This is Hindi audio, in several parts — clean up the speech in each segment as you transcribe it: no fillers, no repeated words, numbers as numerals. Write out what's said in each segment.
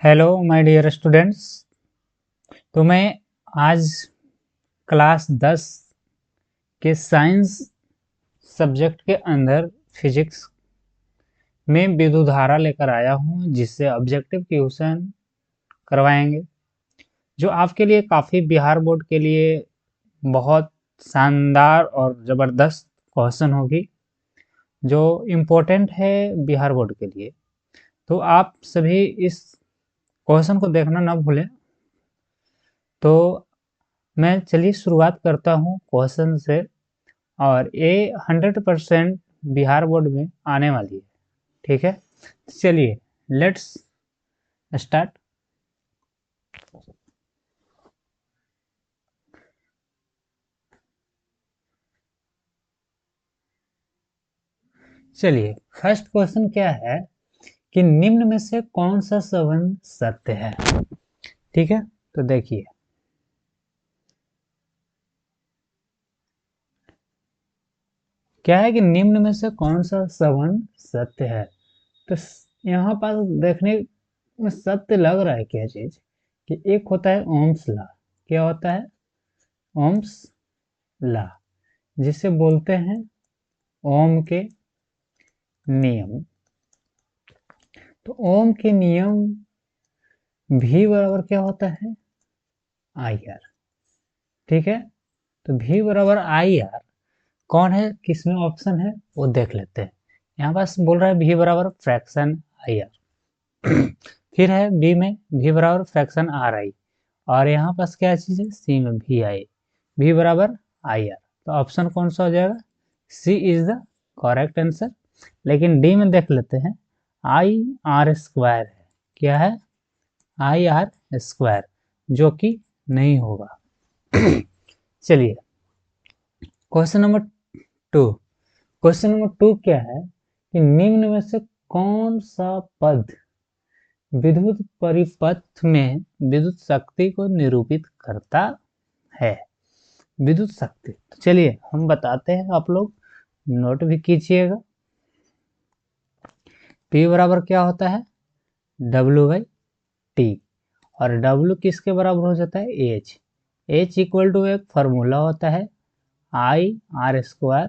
Hello my dear students. तो मैं आज क्लास 10 के साइंस सब्जेक्ट के अंदर फिजिक्स में विद्युतधारा लेकर आया हूं, जिससे ऑब्जेक्टिव क्वेश्चन करवाएंगे, जो आपके लिए काफ़ी बिहार बोर्ड के लिए बहुत शानदार और ज़बरदस्त क्वेश्चन होगी, जो इम्पोर्टेंट है बिहार बोर्ड के लिए। तो आप सभी इस क्वेश्चन को देखना ना भूलें। तो मैं चलिए शुरुआत करता हूँ क्वेश्चन से, और ये 100% बिहार बोर्ड में आने वाली है। ठीक है, चलिए लेट्स स्टार्ट। चलिए फर्स्ट क्वेश्चन क्या है कि निम्न में से कौन सा संबंध सत्य है। ठीक है, तो देखिए क्या है कि निम्न में से कौन सा संबंध सत्य है। तो यहाँ पर देखने में सत्य लग रहा है क्या चीज, कि एक होता है ओम्स लॉ। क्या होता है? ओम्स लॉ, जिसे बोलते हैं ओम के नियम। तो ओम के नियम भी बराबर क्या होता है? I R. ठीक है, तो भी बराबर आई आर कौन है, किसमें ऑप्शन है वो देख लेते हैं। यहाँ पास बोल रहा है भी बराबर फ्रैक्शन आई आर फिर है बी में भी बराबर फ्रैक्शन आर आई, और यहाँ पास क्या चीज है, सी में भी आई, भी बराबर आई आर। तो ऑप्शन कौन सा हो जाएगा? सी इज द करेक्ट आंसर। लेकिन डी में देख लेते हैं, आई आर स्क्वायर है। क्या है? आई आर स्क्वायर, जो कि नहीं होगा। चलिए क्वेश्चन नंबर 2। क्वेश्चन नंबर 2 क्या है कि निम्न में से कौन सा पद विद्युत परिपथ में विद्युत शक्ति को निरूपित करता है। विद्युत शक्ति, तो चलिए हम बताते हैं, आप लोग नोट भी कीजिएगा। P बराबर क्या होता है? W/T, और W किसके बराबर हो जाता है? H। H इक्वल टू एक फार्मूला होता है I R square,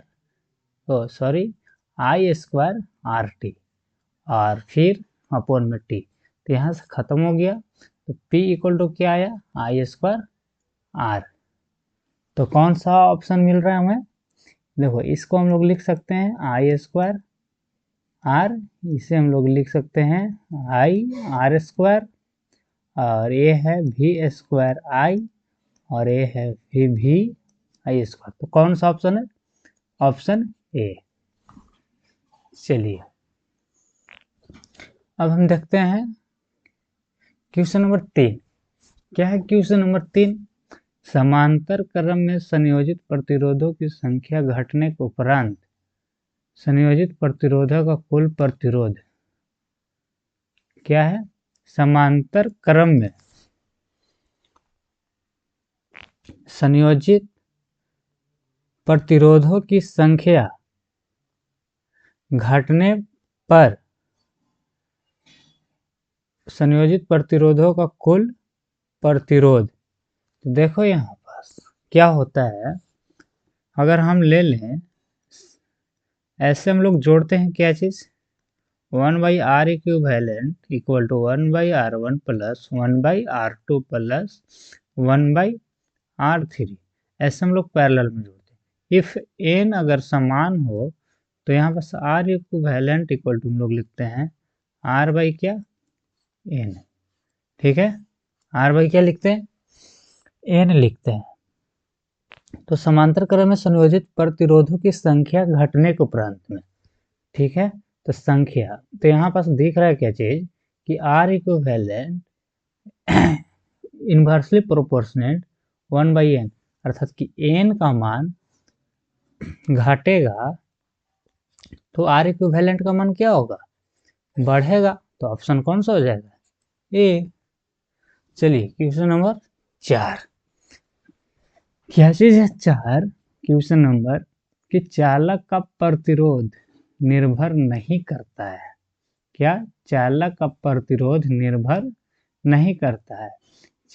I square R T, और फिर अपॉन में टी। तो यहाँ से खत्म हो गया, तो P इक्वल टू क्या आया? आई स्क्वायर आर। तो कौन सा ऑप्शन मिल रहा है हमें? देखो इसको हम लोग लिख सकते हैं आई स्क्वायर आर, इसे हम लोग लिख सकते हैं आई आर स्क्वायर, और ये है भी स्क्वायर आई, और ये है भी आई स्क्वायर। तो कौन सा ऑप्शन है? Option A. चलिए अब हम देखते हैं क्वेश्चन नंबर 3। क्या है क्वेश्चन नंबर 3? समांतर क्रम में संयोजित प्रतिरोधों की संख्या घटने के उपरांत संयोजित प्रतिरोधों का कुल प्रतिरोध क्या है? समांतर क्रम में संयोजित प्रतिरोधों की संख्या घटने पर संयोजित प्रतिरोधों का कुल प्रतिरोध। तो देखो यहाँ पास क्या होता है, अगर हम ले लें ऐसे हम लोग जोड़ते हैं क्या चीज, 1/r equivalent equal to 1/r1 plus 1/r2 plus 1/r3, ऐसे हम लोग पैरेलल में जोड़ते हैं। इफ n अगर समान हो तो यहाँ पर r इक्विवेलेंट इक्वल टू हम लोग लिखते हैं r बाई क्या, n। ठीक है, r बाई क्या लिखते हैं? n लिखते हैं। तो समांतर क्रम में संयोजित प्रतिरोधों की संख्या घटने के उपरांत में, ठीक है, तो संख्या, तो यहाँ पास दिख रहा है क्या चीज कि R equivalent inversely proportionate 1/n, अर्थात कि n का मान घटेगा तो R इक्विवेलेंट का मान क्या होगा? बढ़ेगा। तो ऑप्शन कौन सा हो जाएगा? ए। चलिए क्वेश्चन नंबर 4। क्या चीज है 4? क्वेश्चन नंबर कि चालक का प्रतिरोध निर्भर नहीं करता है। क्या? चालक का प्रतिरोध निर्भर नहीं करता है।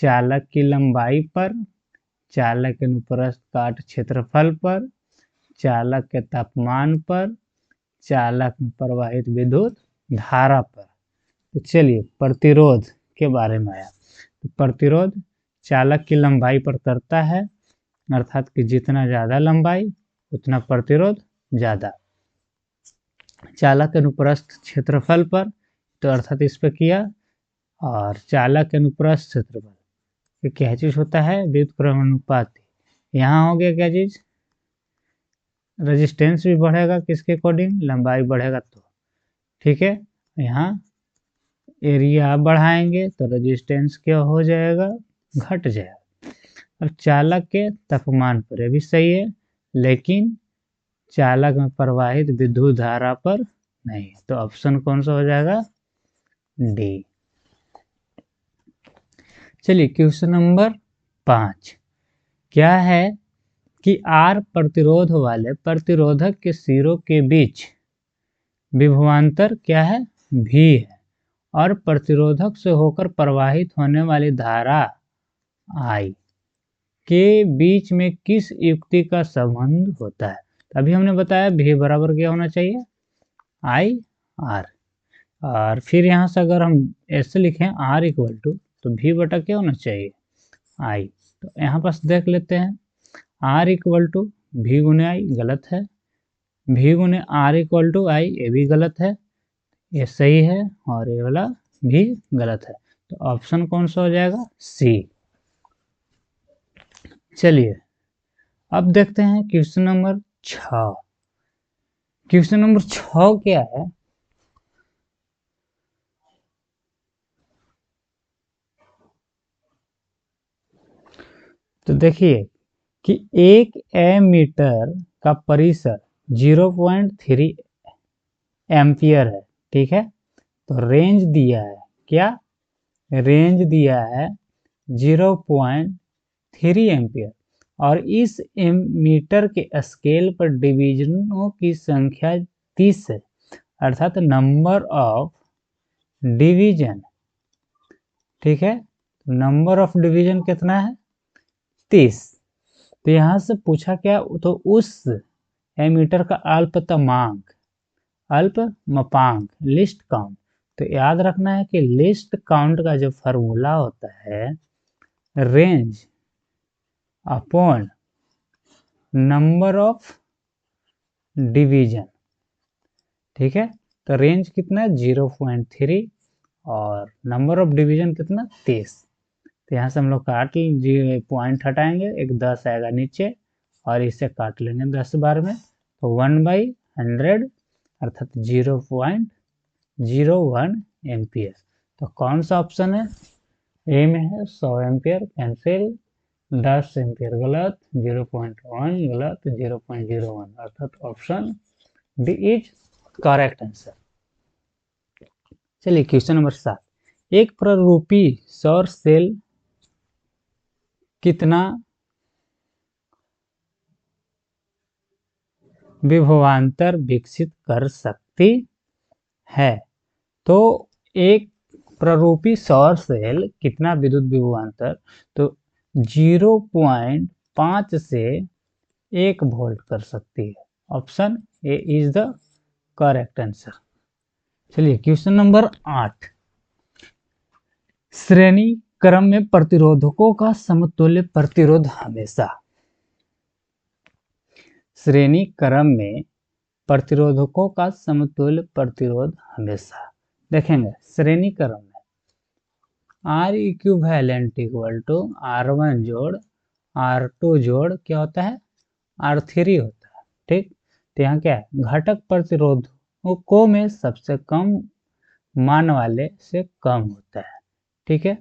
चालक की लंबाई पर, चालक के अनुप्रस्थ काट क्षेत्रफल पर, चालक के तापमान पर, चालक में प्रवाहित विद्युत धारा पर। तो चलिए प्रतिरोध के बारे में आया। तो प्रतिरोध चालक की लंबाई पर करता है, अर्थात कि जितना ज़्यादा लंबाई उतना प्रतिरोध ज़्यादा। चालक के अनुप्रस्थ क्षेत्रफल पर, तो अर्थात इस पर किया। और चालक के अनुप्रस्थ क्षेत्रफल ये क्या चीज़ होता है, व्युत्क्रमानुपाती। यहाँ हो गया क्या चीज़, रेजिस्टेंस भी बढ़ेगा किसके अकॉर्डिंग, लंबाई बढ़ेगा तो, ठीक है। यहाँ एरिया बढ़ाएंगे तो रेजिस्टेंस क्या हो जाएगा, घट जाएगा। अब चालक के तापमान पर, ये भी सही है, लेकिन चालक में प्रवाहित विद्युत धारा पर नहीं। तो ऑप्शन कौन सा हो जाएगा, डी। चलिए क्वेश्चन नंबर 5 क्या है कि आर प्रतिरोध वाले प्रतिरोधक के सिरों के बीच विभवांतर क्या है, भी है, और प्रतिरोधक से होकर प्रवाहित होने वाली धारा आई के बीच में किस युक्ति का संबंध होता है। अभी हमने बताया भी बराबर क्या होना चाहिए, आई आर। और फिर यहाँ से अगर हम ऐसे लिखें आर इक्वल टू, तो भी बटा क्या होना चाहिए, आई। तो यहाँ पास देख लेते हैं, आर इक्वल टू भी गुने आई गलत है, भी गुने आर इक्वल टू आई ये भी गलत है, ये सही है, और ये वाला भी गलत है। तो ऑप्शन कौन सा हो जाएगा, सी। चलिए अब देखते हैं क्वेश्चन नंबर 6। क्वेश्चन नंबर 6 क्या है, तो देखिए कि एक एमीटर का परिसर 0.3 एम्पियर है, ठीक है। तो रेंज दिया है क्या, रेंज दिया है 0.3 एम्पियर, और इस एमीटर के स्केल पर डिवीजनों की संख्या 30 है, अर्थात नंबर ऑफ डिवीजन, ठीक है। नंबर ऑफ डिवीजन कितना है, 30। तो यहाँ से पूछा क्या, तो उस एमीटर का अल्पतमांक, अल्पमपांक, लिस्ट काउंट। तो याद रखना है कि लिस्ट काउंट का जो फार्मूला होता है, range upon number of division, ठीक है। तो रेंज कितना है 0.3 और नंबर ऑफ डिवीजन कितना 30। तो यहाँ से हम लोग काट पॉइंट हटाएंगे, एक 10 आएगा नीचे, और इसे काट लेंगे 10 बार में, तो 1/100 अर्थात 0.01 एम्पियर। तो कौन सा ऑप्शन है, ए में है 100 एम्पियर कैंसिल, 10 एम्पियर गलत, 0.1 गलत, 0.01 अर्थात option D is correct answer. चलिए क्वेश्चन नंबर 7, एक प्ररूपी सौर सेल कितना विभवांतर विकसित कर सकती है। तो एक प्ररूपी सौर सेल कितना विद्युत विभवांतर, तो 0.5 से 1 वोल्ट कर सकती है। Option A is the correct answer. चलिए क्वेश्चन नंबर 8, श्रेणी क्रम में प्रतिरोधकों का समतुल्य प्रतिरोध हमेशा, श्रेणी क्रम में प्रतिरोधकों का समतुल्य प्रतिरोध हमेशा देखेंगे। श्रेणी क्रम में are equivalent equal to R1 जोड़ R2 जोड़ क्या होता है, R3 होता है, ठीक। तो यहाँ क्या है, घटक प्रतिरोधकों में सबसे कम मान वाले से कम होता है, ठीक है।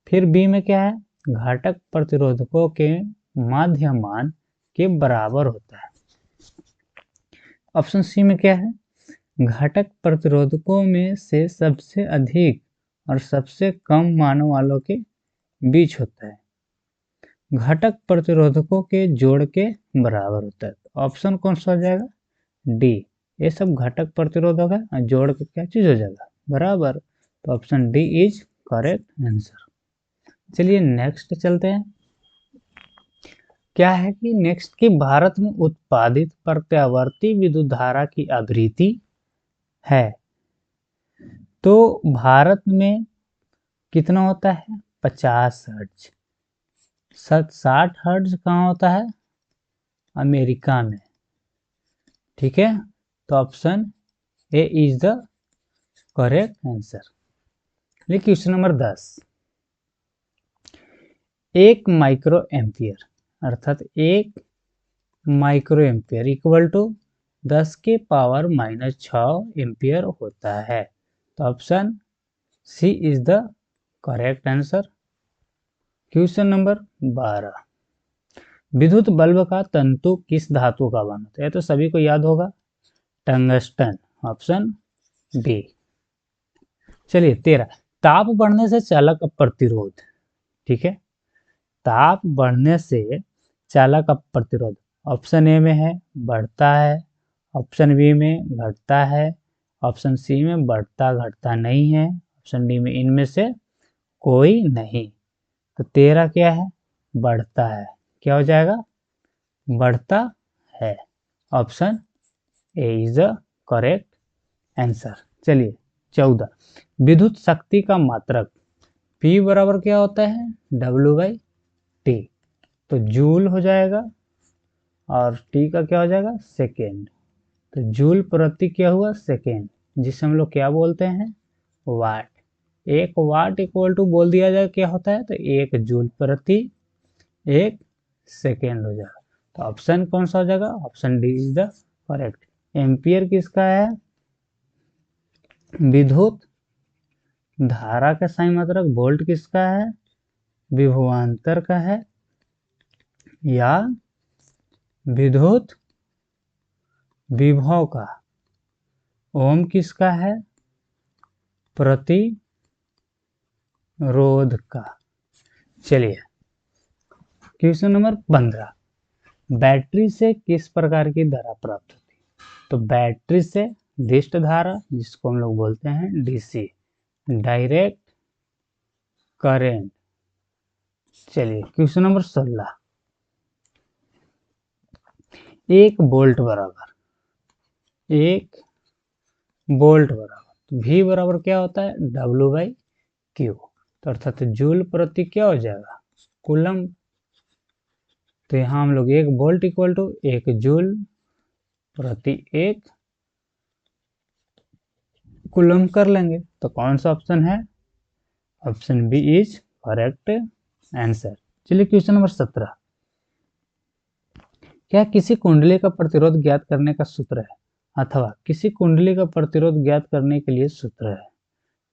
फिर बी में क्या है, घटक प्रतिरोधकों के माध्य मान के बराबर होता है। ऑप्शन सी में क्या है, घटक प्रतिरोधकों में से सबसे अधिक और सबसे कम मान वालों के बीच होता है। घटक प्रतिरोधकों के जोड़ के बराबर होता है। ऑप्शन कौन सा हो जाएगा, डी। ये सब घटक प्रतिरोधक है, जोड़ के क्या चीज हो जाएगा, बराबर। तो option D is correct answer. चलिए नेक्स्ट चलते हैं। क्या है कि नेक्स्ट कि भारत में उत्पादित प्रत्यावर्ती विद्युत धारा की आवृत्ति है। तो भारत में कितना होता है? 50 हर्ट्ज। 60 हर्ट्ज कहाँ होता है? अमेरिका में। ठीक है, तो option A is the correct answer. चलिए क्वेश्चन नंबर 10। 1 माइक्रो एम्पियर अर्थात 1 माइक्रो एम्पियर इक्वल टू 10 के पावर -6 एम्पियर होता है। तो option C is the correct answer. Question number 12। विद्युत बल्ब का तंतु किस धातु का बनता है? तो सभी को याद होगा, टंगस्टन। Option B. चलिए 13। ताप बढ़ने से चालक का प्रतिरोध। ठीक है, ताप बढ़ने से चालक का प्रतिरोध ऑप्शन ए में है बढ़ता है, ऑप्शन बी में घटता है, ऑप्शन सी में बढ़ता घटता नहीं है, ऑप्शन डी में इनमें से कोई नहीं। तो 13 क्या है? बढ़ता है। क्या हो जाएगा? बढ़ता है। Option A is the correct answer. चलिए 14। विद्युत शक्ति का मात्रक P बराबर क्या होता है? W/T। तो जूल हो जाएगा और T का क्या हो जाएगा? सेकेंड। तो जूल प्रति क्या हुआ? सेकेंड, जिसे हम लोग क्या बोलते हैं? वाट। 1 वाट इक्वल टू बोल दिया जाए क्या होता है? तो 1 जूल प्रति 1 सेकेंड हो जाएगा। तो ऑप्शन कौन सा हो जाएगा? Option D is the correct. Ampere किसका है? विद्युत धारा का सही मात्रक। वोल्ट किसका है? विभवांतर का है। या विद्युत विभव का। ओम किसका है? प्रतिरोध का। चलिए क्वेश्चन नंबर 15। बैटरी से किस प्रकार की धारा प्राप्त होती है? तो बैटरी से दिष्ट धारा, जिसको हम लोग बोलते हैं डीसी, डायरेक्ट करेंट। चलिए क्वेश्चन नंबर 16। 1 वोल्ट बराबर 1 वोल्ट बराबर V बराबर क्या होता है? W/Q। तो अर्थात जूल प्रति क्या हो जाएगा? कूलम। तो यहाँ हम लोग 1 वोल्ट इक्वल टू 1 जूल प्रति 1 कूलम कर लेंगे। तो कौन सा ऑप्शन है? Option B is correct answer. चलिए क्वेश्चन नंबर 17। क्या किसी कुंडली का प्रतिरोध ज्ञात करने का सूत्र है, अथवा किसी कुंडली का प्रतिरोध ज्ञात करने के लिए सूत्र है?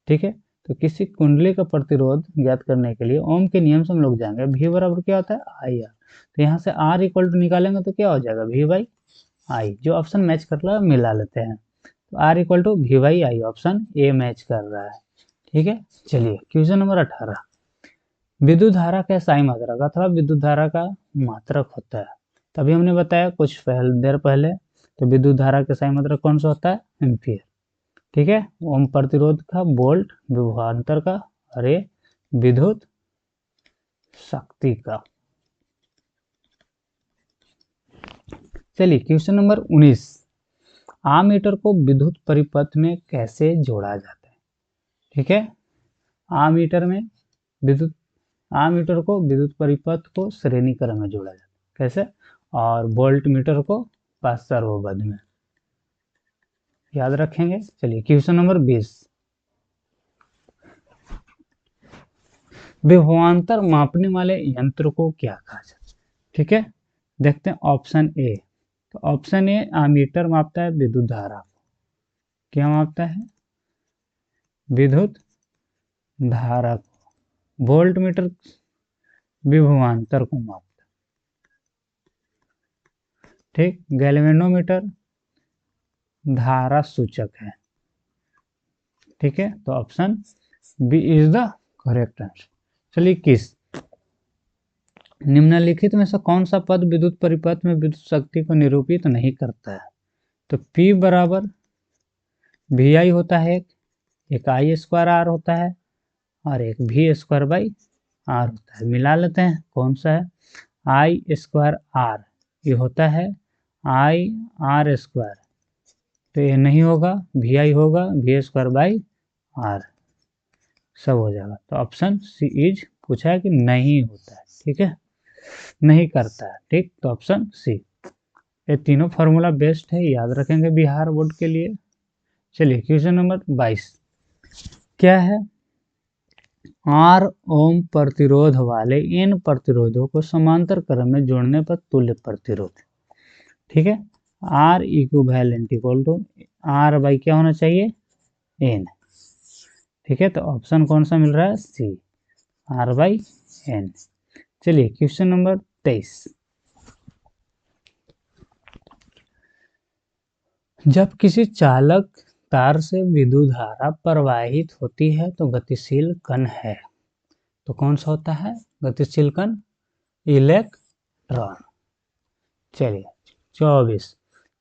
ठीक है, तो किसी कुंडली का प्रतिरोध ज्ञात करने के लिए ओम के नियम से हम लोग जाएंगे। V बराबर क्या होता है? IR। तो यहाँ से R इक्वल टू निकालेंगे तो क्या हो जाएगा? V/I। जो ऑप्शन मैच कर रहा है मिला लेते हैं। तो R equal to V/I, option A match कर रहा है। ठीक है, चलिए क्वेश्चन नंबर 18। विद्युत धारा का साई मात्रक अथवा विद्युत धारा का मात्रक होता है। तभी हमने बताया कुछ देर पहले। तो विद्युत धारा का साई मात्रक कौन सा होता है? एम्पियर। ठीक है, ओम प्रतिरोध का, वोल्ट, विभवांतर का, अरे विद्युत शक्ति का। चलिए क्वेश्चन नंबर 19। आमीटर को विद्युत परिपथ में कैसे जोड़ा जाता है? ठीक है, आमीटर को विद्युत परिपथ को श्रेणी क्रम में जोड़ा जाता है। कैसे? और वोल्ट मीटर को पार्श्वबद्ध में। याद रखेंगे। चलिए क्वेश्चन नंबर 20। विभवांतर मापने वाले यंत्र को क्या कहा जाता है? ठीक है, देखते हैं ऑप्शन ए। तो ऑप्शन ए आमीटर मापता है विद्युत धारा को। क्या मापता है? विद्युत धारा को। वोल्ट मीटर विभवांतर को मापता है। ठीक, गैल्वेनोमीटर धारा सूचक है। ठीक है, तो option B is the correct answer. चलिए किस निम्नलिखित में से कौन सा पद विद्युत परिपथ में विद्युत शक्ति को निरूपित नहीं करता है? तो P बराबर VI होता है, एक I² R होता है, और एक भी स्क्वायर बाई आर होता है। मिला लेते हैं, कौन सा है, आई स्क्वायर आर, ये होता है आई आर स्क्वायर, तो ये नहीं होगा, भी आई होगा, भी स्क्वायर बाई आर, सब हो जाएगा। तो ऑप्शन सी इज पूछा है कि नहीं होता है, ठीक है, नहीं करता है, ठीक, तो ऑप्शन सी। ये तीनों फार्मूला बेस्ट है, याद रखेंगे बिहार बोर्ड के लिए। चलिए क्वेश्चन नंबर 22 क्या है, आर ओम प्रतिरोध वाले इन प्रतिरोधों को समांतर क्रम में जोड़ने पर तुल्य प्रतिरोध, ठीक है, R equivalent equal to R by क्या होना चाहिए, एन, ठीक है, तो ऑप्शन कौन सा मिल रहा है, सी, आर बाई एन। चलिए क्वेश्चन नंबर 23, जब किसी चालक तार से विद्युत धारा प्रवाहित होती है तो गतिशील कण है, तो कौन सा होता है गतिशील कण, इलेक्ट्रॉन। चलिए 24,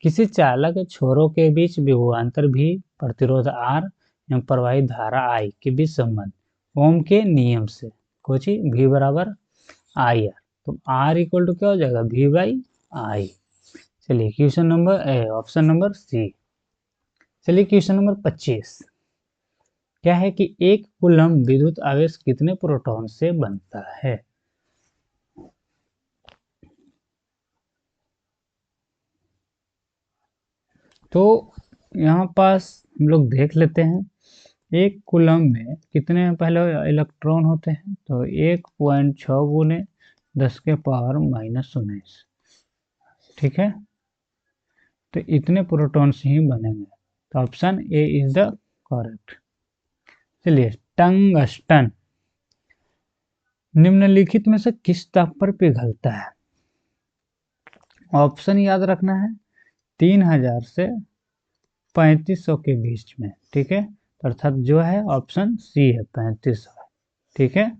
किसी चालक के छोरों के बीच विभवांतर भी प्रतिरोध आर एवं प्रवाहित धारा आई के बीच संबंध ओम के नियम से, कुछ भी बराबर आई आर, तो आर इक्वल टू क्या हो जाएगा, भी बाई आई। चलिए question number option number C. चलिए क्वेश्चन नंबर 25 क्या है कि एक कूलम्ब विद्युत आवेश कितने प्रोटॉन से बनता है, तो यहाँ पास हम लोग देख लेते हैं एक कूलम्ब में कितने पहले इलेक्ट्रॉन होते हैं, तो 1.6 गुने 10 के पावर -19, ठीक है, तो इतने प्रोटॉन्स ही बनेंगे, तो option A is the correct. चलिए टंगस्टन निम्नलिखित में से किस ताप पर पिघलता है, ऑप्शन याद रखना है 3000 से 3500 के बीच में, ठीक है, अर्थात जो है ऑप्शन सी है 3500, ठीक है,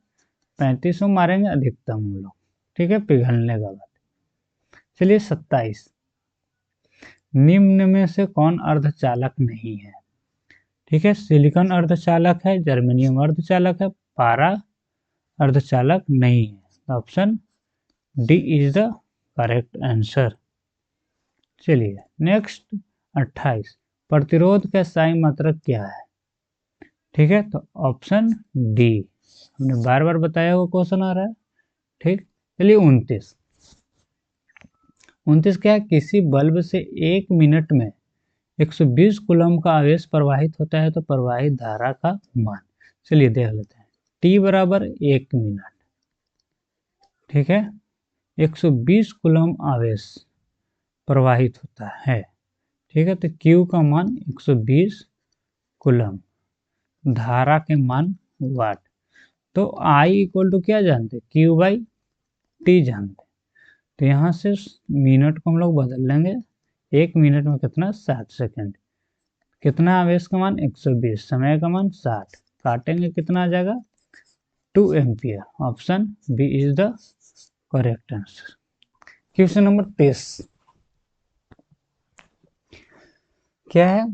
3500 मारेंगे अधिकतम हम लोग, ठीक है, पिघलने का बाद। चलिए 27, निम्न में से कौन अर्धचालक नहीं है, ठीक है, सिलिकॉन अर्धचालक है, जर्मेनियम अर्धचालक है, पारा अर्धचालक नहीं है, option D is the correct answer. चलिए नेक्स्ट 28, प्रतिरोध का साई मात्रक क्या है, ठीक है, तो ऑप्शन डी, हमने बार बार बताया हुआ क्वेश्चन आ रहा है, ठीक। चलिए 29, 29 क्या है, किसी बल्ब से 1 मिनट में 120 कूलम्ब का आवेश प्रवाहित होता है तो प्रवाहित धारा का मान, चलिए देख लेते हैं, टी बराबर 1 मिनट, ठीक है, 120 कूलम्ब आवेश प्रवाहित होता है, ठीक है, तो Q का मान 120 कूलम्ब, धारा के मान वाट, तो I इक्वल टू क्या जानते, Q बाई टी जानते, तो यहाँ से मिनट को हम लोग बदल लेंगे, 1 मिनट में कितना 60 सेकेंड, कितना आवेश का मान 120, समय का मान 60, काटेंगे कितना आ जाएगा 2 ampere, option B is the correct answer. Question number 23 क्या है,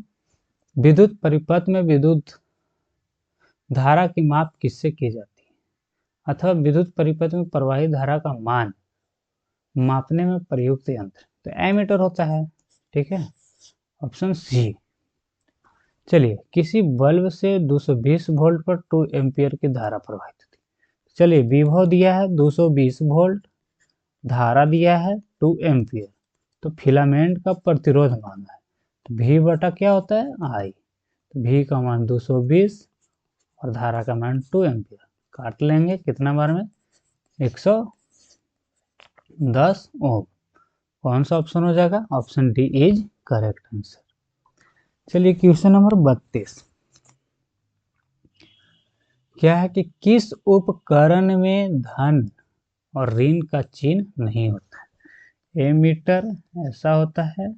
विद्युत परिपथ में विद्युत धारा की माप किससे की जाती है, अथवा विद्युत परिपथ में प्रवाहित धारा का मान मापने में प्रयुक्त यंत्र, तो एमीटर होता है, ठीक है, ऑप्शन सी। चलिए किसी बल्ब से 220 वोल्ट पर 2 एम्पियर की धारा प्रवाहित होती है, चलिए विभव दिया है 220 वोल्ट, धारा दिया है 2 एम्पियर, तो फिलामेंट का प्रतिरोध मांगा है, तो V बटा क्या होता है आई, तो V का मान 220 और धारा का मान 2 एम्पियर, काट लेंगे कितना बार में 110 ओम, कौन सा ऑप्शन हो जाएगा, option D is correct answer. चलिए क्वेश्चन नंबर 32 क्या है कि किस उपकरण में धन और ऋण का चिन्ह नहीं होता है, एमीटर ऐसा होता है,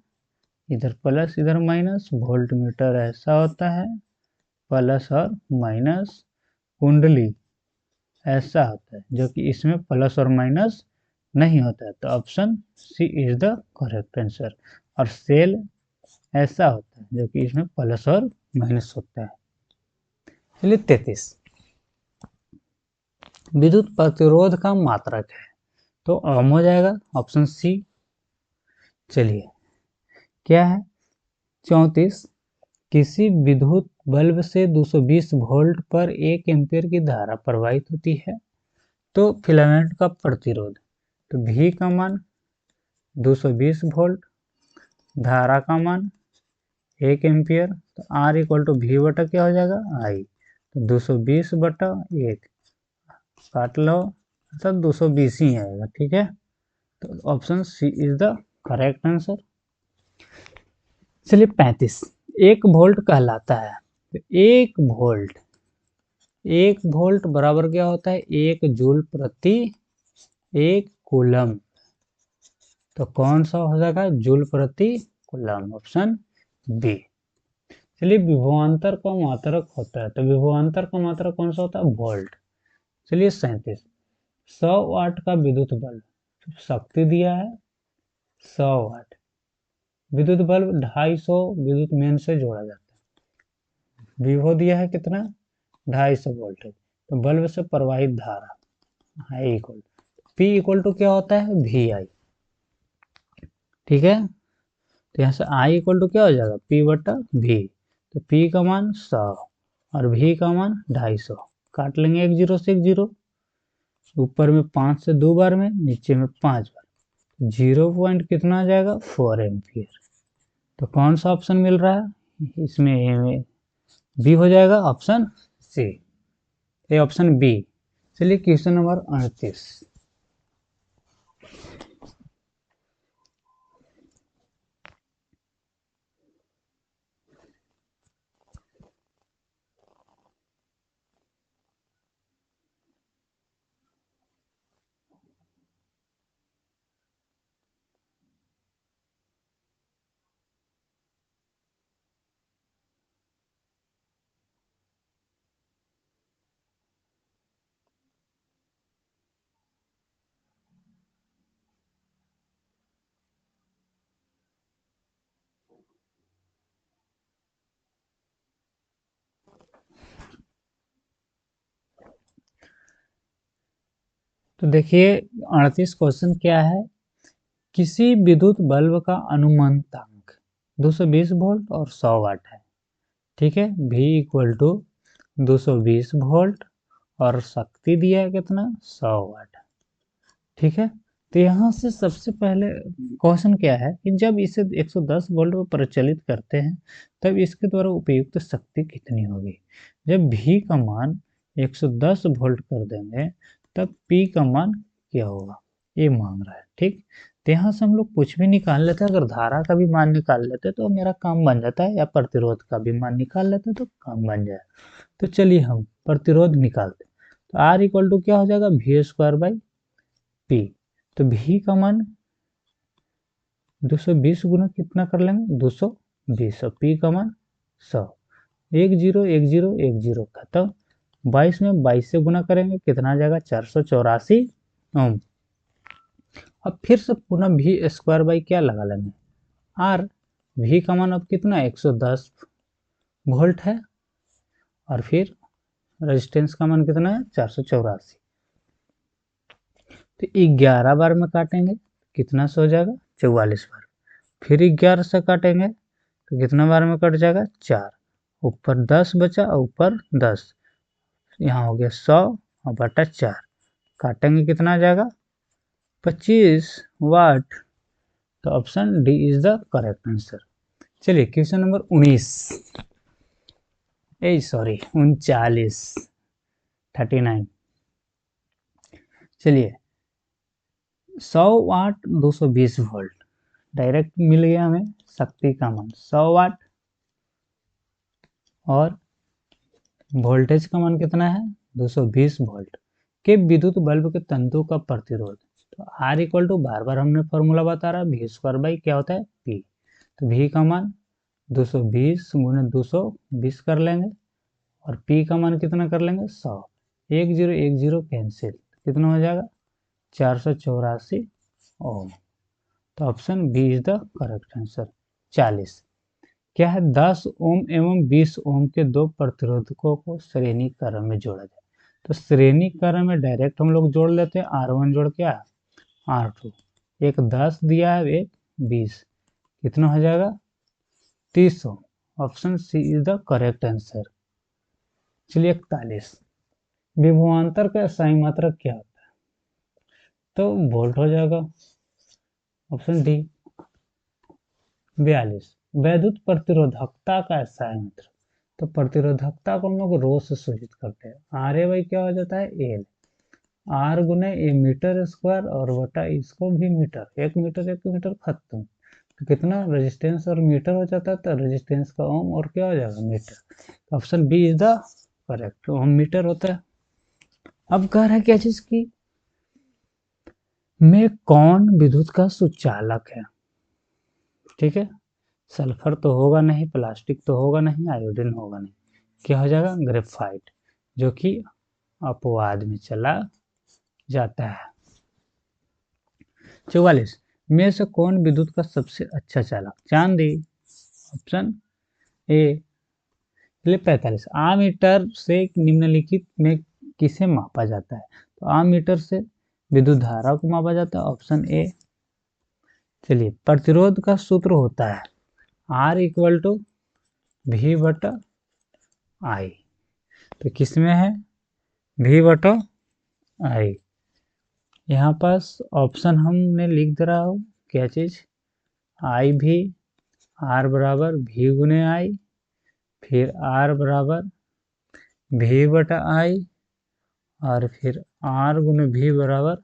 इधर प्लस इधर माइनस, वोल्ट मीटर ऐसा होता है, प्लस और माइनस, कुंडली ऐसा होता है जो कि इसमें प्लस और माइनस नहीं होता है, तो option C is the correct answer, और सेल ऐसा होता है जो कि इसमें प्लस और माइनस होता है। चलिए 33, विद्युत प्रतिरोध का मात्रक है, तो ओम हो जाएगा, ऑप्शन सी। चलिए क्या है 34, किसी विद्युत बल्ब से 220 वोल्ट पर 1 एम्पीयर की धारा प्रवाहित होती है, तो फिलामेंट का प्रतिरोध, तो V का मान 220 वोल्ट, धारा का मान 1 एम्पियर, तो R इक्वल टू V बटा क्या हो जाएगा I, तो 220 बटा 1 काट लो, सब 220 ही आएगा, ठीक है। तो option C is the correct answer. चलिए 35, 1 वोल्ट कहलाता है, तो 1 वोल्ट बराबर क्या होता है, 1 जूल प्रति 1 कूलम, तो कौन सा हो जाएगा, जूल प्रति कूलम, ऑप्शन बी। चलिए विभवांतर का मात्रक होता है, तो विभवांतर का मात्रक कौन सा होता है, वोल्ट। चलिए 37, 100 वाट का विद्युत बल्ब, शक्ति दिया है 100 वाट, विद्युत बल्ब 250 विद्युत मेन से जोड़ा जाता है, विभव दिया है कितना 250 वोल्टेज, तो बल्ब से प्रवाहित धारा है इक्वल, पी इक्वल टू क्या होता है, वी आई, ठीक है। तो यहाँ से आई इक्वल टू क्या हो जाएगा, पी बटा वी, तो पी का मान 100 और वी का मान 250, काट लेंगे एक जीरो से एक जीरो, ऊपर में 5 से 2 बार में, नीचे में 5 बार, 0 पॉइंट कितना आ जाएगा 4 एम्पियर, तो कौन सा ऑप्शन मिल रहा है इसमें, बी हो जाएगा, ऑप्शन सी, ये ऑप्शन बी। चलिए क्वेश्चन नंबर 38, तो देखिए 38 क्वेश्चन क्या है, किसी विद्युत बल्ब का अनुमानतांक 220 वोल्ट और 100 वाट है, ठीक है, V इक्वल टू 220 वोल्ट और शक्ति दिया है कितना 100 वाट, ठीक है। तो यहाँ से सबसे पहले क्वेश्चन क्या है कि जब इसे 110 वोल्ट पर प्रचलित करते हैं तब इसके द्वारा उपयुक्त शक्ति कितनी होगी, जब V का मान 110 वोल्ट कर देंगे तब P का मान क्या होगा, ये मांग रहा है, ठीक। तो यहाँ से हम लोग कुछ भी निकाल लेते हैं, अगर धारा का भी मान निकाल लेते तो मेरा काम बन जाता है, या प्रतिरोध का भी मान निकाल लेते तो काम बन जाए। तो चलिए हम प्रतिरोध निकालते हैं, तो R इक्वल टू क्या हो जाएगा, V स्क्वायर बाई पी, तो भी का मान 220 गुना कितना कर लेंगे 220, और पी का मान 100, 1 0 1 0 1 0 खत्म, 22 में 22 से गुना करेंगे कितना आ जाएगा 484 ओम। अब फिर से पुनः भी स्क्वायर बाई क्या लगा लेंगे आर, भी का मान अब कितना 110 वोल्ट है, और फिर रेजिस्टेंस का मान कितना है 484, तो 11 बार में काटेंगे कितना से हो जाएगा 44 बार, फिर 11 से काटेंगे तो कितना बार में कट जाएगा 4, ऊपर 10 बचा और ऊपर 10, यहाँ हो गया 100 और बटा 4, काटेंगे कितना आ जाएगा 25 वाट, तो option D is the correct answer. चलिए क्वेश्चन नंबर 19, सॉरी 39, 39, चलिए 100 वाट 220 वोल्ट, डायरेक्ट मिल गया हमें शक्ति का मान 100 वाट, और वोल्टेज का मान कितना है 220 वोल्ट के विद्युत बल्ब के तंतु का प्रतिरोध, तो आर इक्वल टू बार बार हमने फॉर्मूला बता रहा वी स्क्वायर बाई क्या होता है पी, तो वी का मान 220 गुने 220 कर लेंगे, और पी का मान कितना कर लेंगे 100, 1 0 1 0 कैंसिल, कितना हो जाएगा 484 ओम, तो option B is the correct answer. 40, क्या है 10 ओम एवं 20 ओम के दो प्रतिरोधकों को श्रेणी क्रम में जोड़ा जाए, तो श्रेणी क्रम में डायरेक्ट हम लोग जोड़ लेते हैं, R1 जोड़ क्या R2, एक 10 दिया है, एक 20, कितना हो जाएगा 300। Option C is the correct answer. चलिए 41, विभवांतर का सही मात्रक क्या होता है? तो वोल्ट हो जाएगा, ऑप्शन डी। 42, वैद्युत प्रतिरोधकता का सही मात्रक। तो प्रतिरोधकता को हम लोग रो से सूचित करते हैं, आर ए वाई क्या हो जाता है एल, आर गुने ए मीटर स्क्वायर और बटा इसको भी मीटर, एक मीटर खत्म। तो कितना रेजिस्टेंस और मीटर हो जाता है, तो रेजिस्टेंस का ओम और क्या हो जाएगा metre. Option B is the correct, ohm metre होता है। अब कह रहा है क्या चीज की में कौन विद्युत का सुचालक है? ठीक है, सल्फर तो होगा नहीं, प्लास्टिक तो होगा नहीं, आयोडीन होगा नहीं, क्या हो जाएगा ग्रेफाइट, जो कि अपवाद में चला जाता है। 44, में से कौन विद्युत का सबसे अच्छा चालक? चांदी, ऑप्शन ए। 45, आमीटर से निम्नलिखित में किसे मापा जाता है? तो आमीटर से विद्युत धारा को मापा जाता है, ऑप्शन ए। चलिए, प्रतिरोध का सूत्र होता है R इक्वल टू V बटा I, तो किसमें है V बटा I। यहाँ पास ऑप्शन हमने लिख दे रहा हूँ, क्या चीज I भी, R बराबर V गुने I, फिर R बराबर V बटा I, और फिर R गुने V बराबर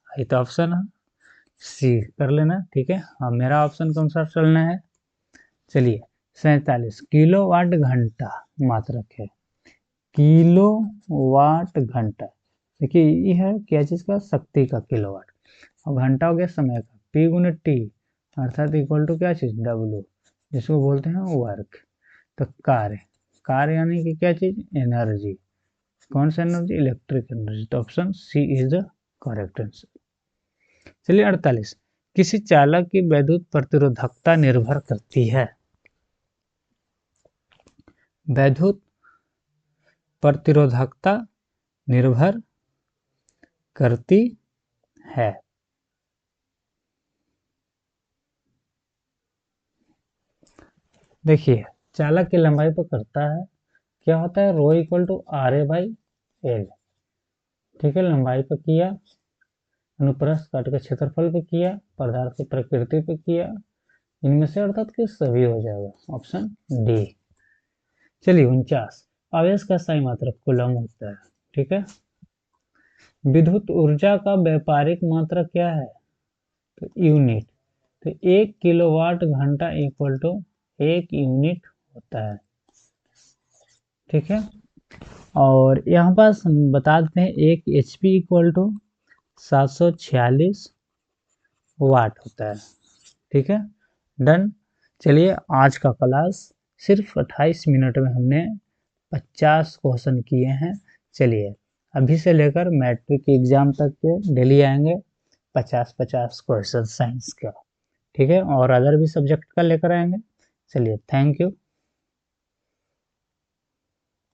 I। तो ऑप्शन सी कर लेना, ठीक है। हाँ, मेरा ऑप्शन कौन सा चलना है? चलिए 47, किलोवाट घंटा मात्रक है, किलो वाट घंटा। देखिए ये है क्या चीज का, शक्ति का किलोवाट, और घंटा हो गया समय का, पी गुने टी अर्थात इक्वल टू क्या चीज डब्ल्यू, जिसको बोलते हैं वर्क। तो कार्य, कार्य यानी कि क्या चीज एनर्जी, कौन सा एनर्जी इलेक्ट्रिक एनर्जी। तो option C is the correct answer. चलिए 48, किसी चालक की वैद्युत प्रतिरोधकता निर्भर करती है? वैद्युत प्रतिरोधकता निर्भर करती है। देखिए चालक की लंबाई पर करता है, क्या होता है rho equal to R A by L. ठीक है, लंबाई पर किया, अनुप्रस्थ काट के क्षेत्रफल पे किया, पदार्थ की प्रकृति पे किया, इनमें से अर्थात कि सभी हो जाएगा, ऑप्शन डी। चलिए 49, आवेश का सही मात्रक कूलम होता है। ठीक है, विद्युत ऊर्जा का व्यापारिक मात्रक क्या है? तो यूनिट, तो 1 किलोवाट घंटा इक्वल टू 1 यूनिट होता है। ठीक है, और यहाँ पास हम बता देते हैं 1 HP इक्वल टू 746 वाट होता है। ठीक है, डन। चलिए आज का क्लास सिर्फ 28 मिनट में हमने 50 क्वेश्चन किए हैं। चलिए अभी से लेकर मैट्रिक एग्जाम तक के डेली आएंगे 50-50 क्वेश्चन साइंस का। ठीक है, और अदर भी सब्जेक्ट का लेकर आएंगे। चलिए थैंक यू।